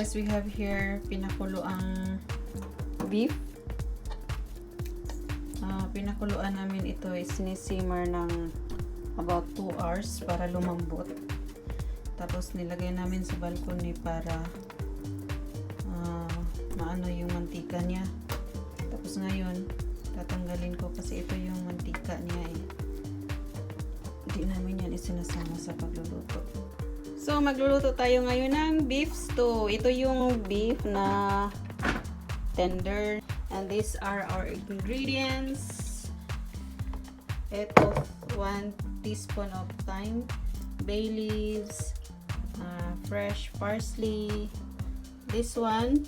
guys, we have here pinakulo ang beef. Pinakuluan namin ito is sinisimmer ng about 2 hours para lumambot. Tapos nilagay namin sa balcony para maano yung mantika niya. Tapos ngayon tatanggalin ko kasi ito yung mantika niya eh. Hindi namin yan isinasama sa pagluluto. So magluluto tayo ngayon ng beef stew. Ito yung beef na tender. And these are our ingredients. Ito, 1 teaspoon of thyme, bay leaves, fresh parsley. This one,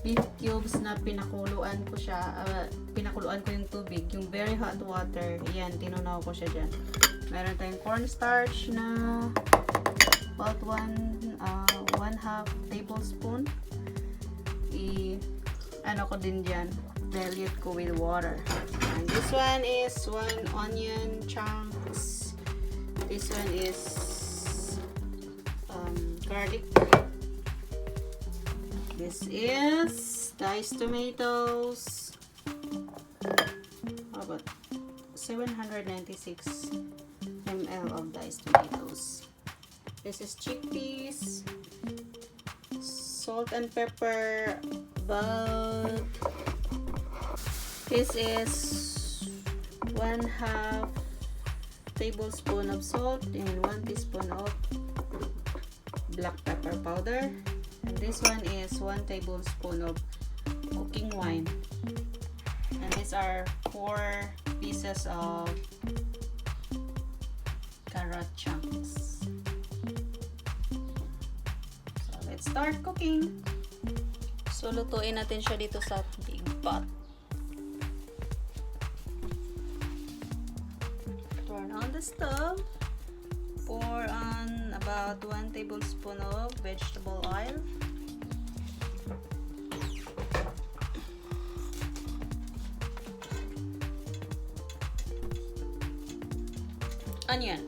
beef cubes na pinakuluan ko siya. Pinakuluan ko yung tubig, yung very hot water. Yan, tinunaw ko siya dyan. Meron tayong cornstarch na about 1/2 tablespoon. Ano ko din dyan, dilute ko with water. And this one is 1 onion chunks. This one is garlic. This is diced tomatoes. How about 796 ml of diced tomatoes. This is chickpeas, salt and pepper, but this is 1/2 tablespoon of salt and 1 teaspoon of black pepper powder. And this one is 1 tablespoon of cooking wine. And these are 4 pieces of carrot chunks. Let's start cooking. So, lutuin natin siya dito sa big pot. Turn on the stove. Pour on about 1 tablespoon of vegetable oil. Onion.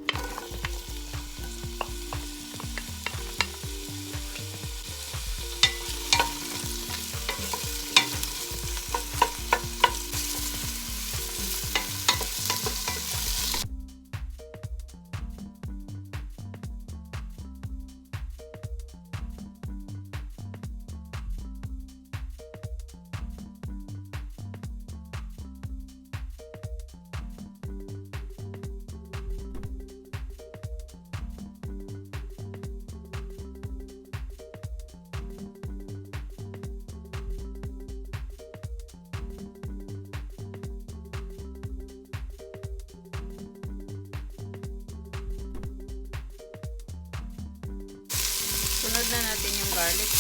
Sunod na natin yung garlic.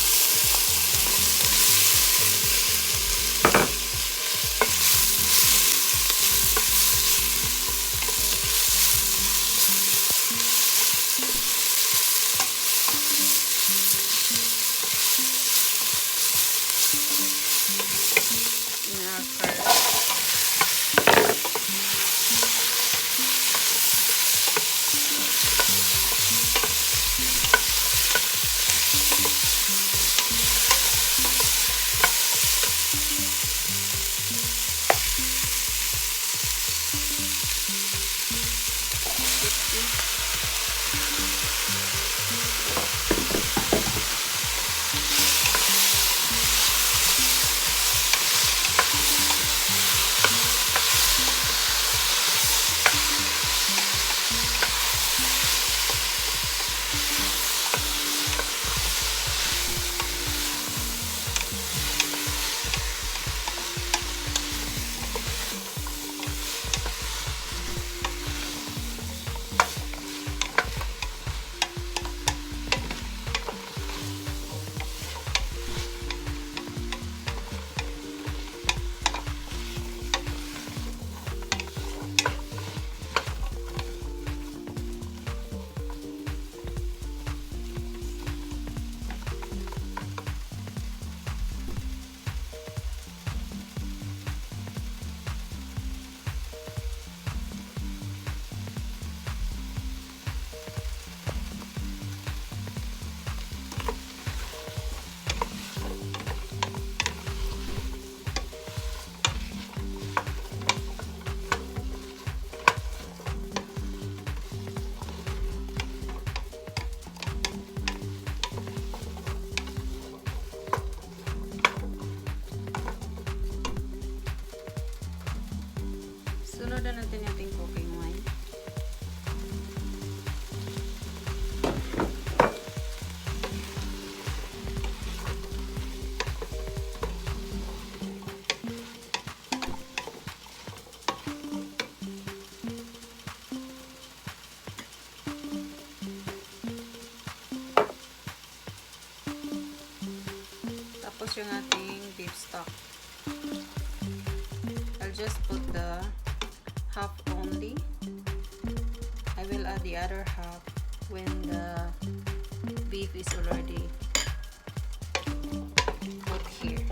Sunod na natin yung ating cooking wine. Tapos yung ating beef stock. I'll just put the half only. I will add the other half when the beef is already put here.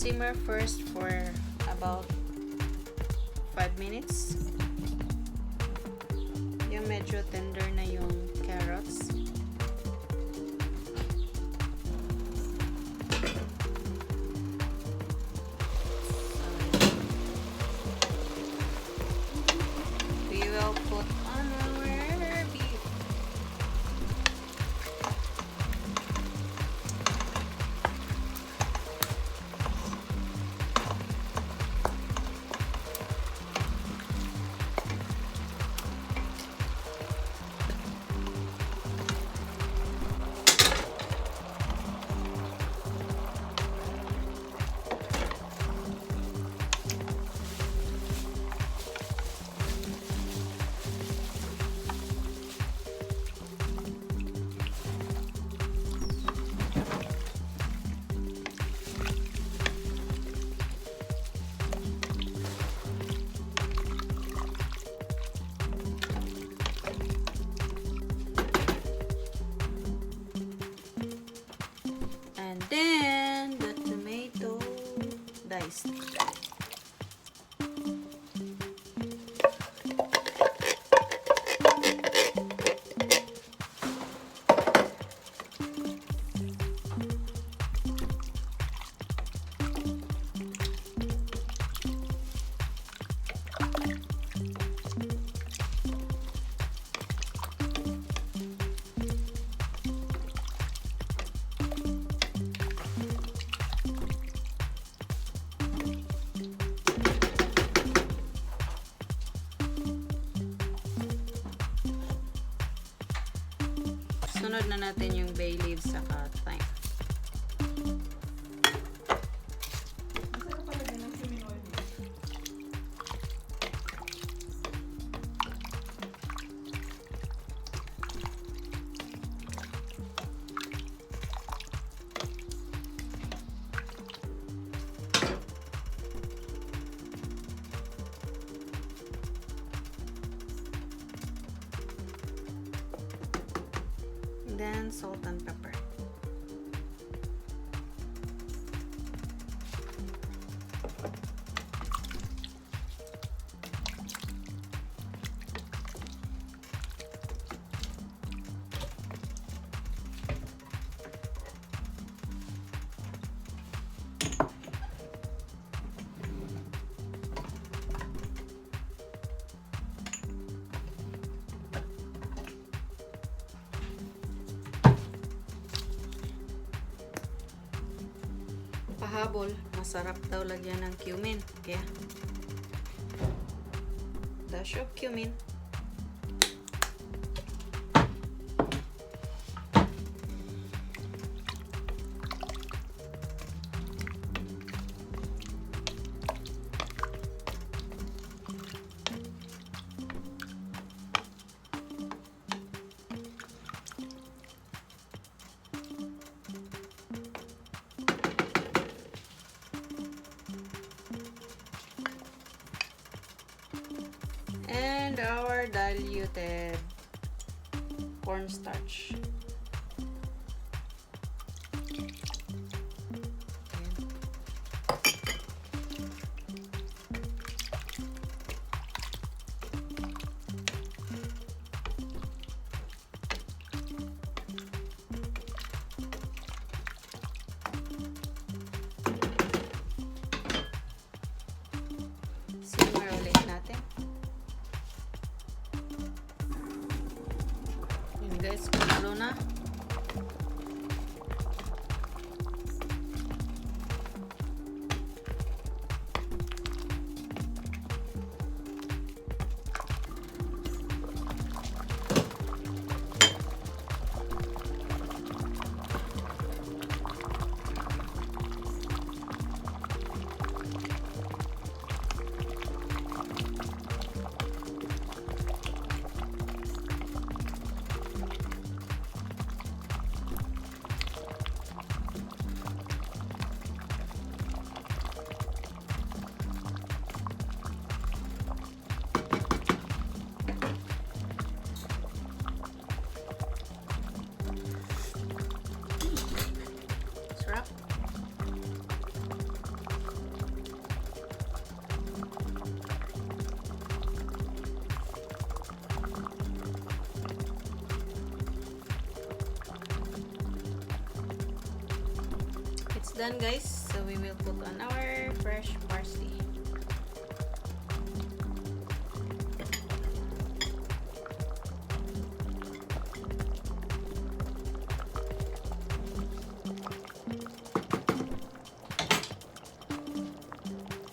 Simmer first for about 5 minutes. Yung medyo tender na yung carrots. We will put on our beef. Then the tomato diced. Sunod na natin yung bay leaves saka thyme. Then salt and pepper. Pahabol, masarap daw lagyan ng cumin. Kaya, dash of cumin. And our diluted cornstarch. guys, kumulo na. Sarap. It's done, guys. So we will put on our fresh parsley.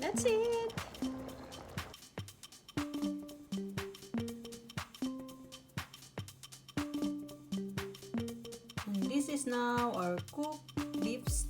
That's it. And this is now our cooked beef stew.